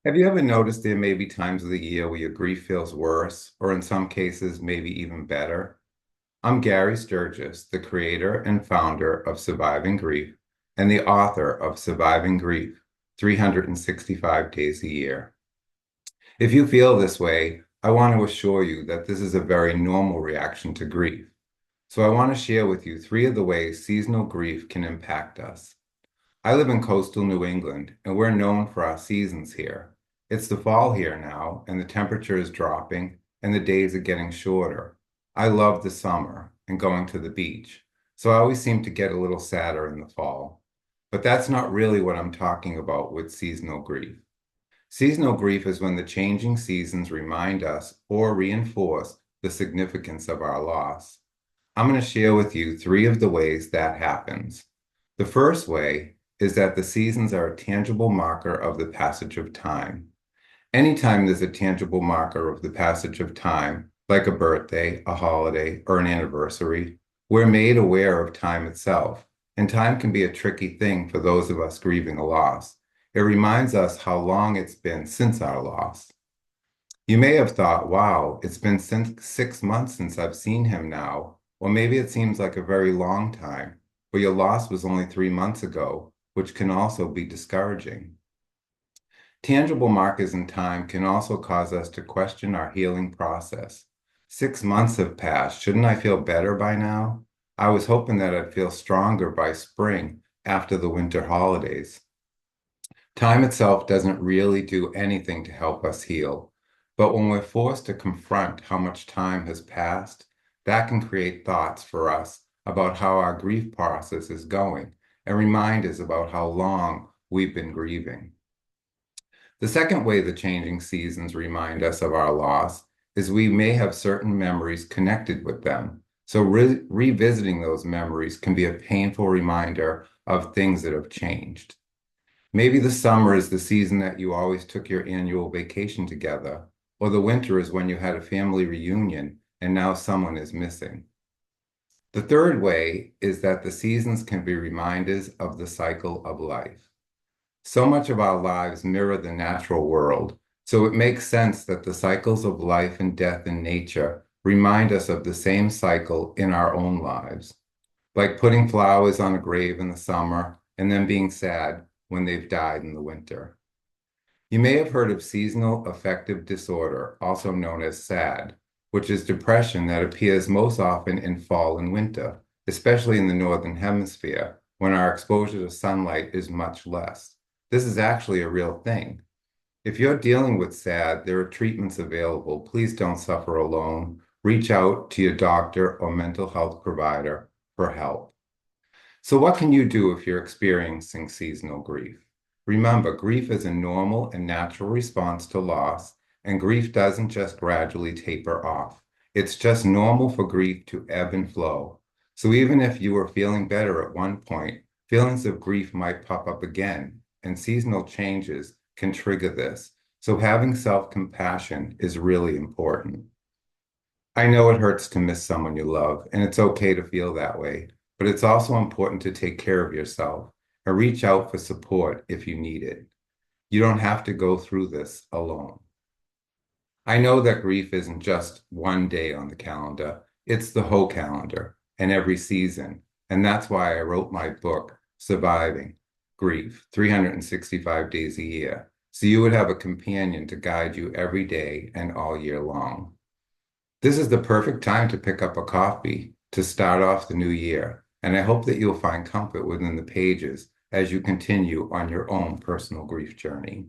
Have you ever noticed there may be times of the year where your grief feels worse, or in some cases, maybe even better? I'm Gary Sturgis, the creator and founder of Surviving Grief and the author of Surviving Grief 365 Days a Year. If you feel this way, I want to assure you that this is a very normal reaction to grief. So I want to share with you three of the ways seasonal grief can impact us. I live in coastal New England, and we're known for our seasons here. It's the fall here now, and the temperature is dropping, and the days are getting shorter. I love the summer and going to the beach, so I always seem to get a little sadder in the fall. But that's not really what I'm talking about with seasonal grief. Seasonal grief is when the changing seasons remind us or reinforce the significance of our loss. I'm going to share with you three of the ways that happens. The first way is that the seasons are a tangible marker of the passage of time. Anytime there's a tangible marker of the passage of time, like a birthday, a holiday, or an anniversary, we're made aware of time itself. And time can be a tricky thing for those of us grieving a loss. It reminds us how long it's been since our loss. You may have thought, wow, it's been since 6 months since I've seen him now. Or maybe it seems like a very long time, but your loss was only 3 months ago, which can also be discouraging. Tangible markers in time can also cause us to question our healing process. 6 months have passed. Shouldn't I feel better by now? I was hoping that I'd feel stronger by spring after the winter holidays. Time itself doesn't really do anything to help us heal, but when we're forced to confront how much time has passed, that can create thoughts for us about how our grief process is going and remind us about how long we've been grieving. The second way the changing seasons remind us of our loss is we may have certain memories connected with them. So revisiting those memories can be a painful reminder of things that have changed. Maybe the summer is the season that you always took your annual vacation together, or the winter is when you had a family reunion and now someone is missing. The third way is that the seasons can be reminders of the cycle of life. So much of our lives mirror the natural world, so it makes sense that the cycles of life and death in nature remind us of the same cycle in our own lives, like putting flowers on a grave in the summer and then being sad when they've died in the winter. You may have heard of seasonal affective disorder, also known as SAD, which is depression that appears most often in fall and winter, especially in the Northern Hemisphere, when our exposure to sunlight is much less. This is actually a real thing. If you're dealing with SAD, there are treatments available. Please don't suffer alone. Reach out to your doctor or mental health provider for help. So what can you do if you're experiencing seasonal grief? Remember, grief is a normal and natural response to loss, and grief doesn't just gradually taper off. It's just normal for grief to ebb and flow. So even if you were feeling better at one point, feelings of grief might pop up again, and seasonal changes can trigger this. So having self-compassion is really important. I know it hurts to miss someone you love, and it's okay to feel that way, but it's also important to take care of yourself and reach out for support if you need it. You don't have to go through this alone. I know that grief isn't just one day on the calendar, it's the whole calendar and every season. And that's why I wrote my book, Surviving Grief, 365 Days a Year, so you would have a companion to guide you every day and all year long. This is the perfect time to pick up a copy to start off the new year, and I hope that you'll find comfort within the pages as you continue on your own personal grief journey.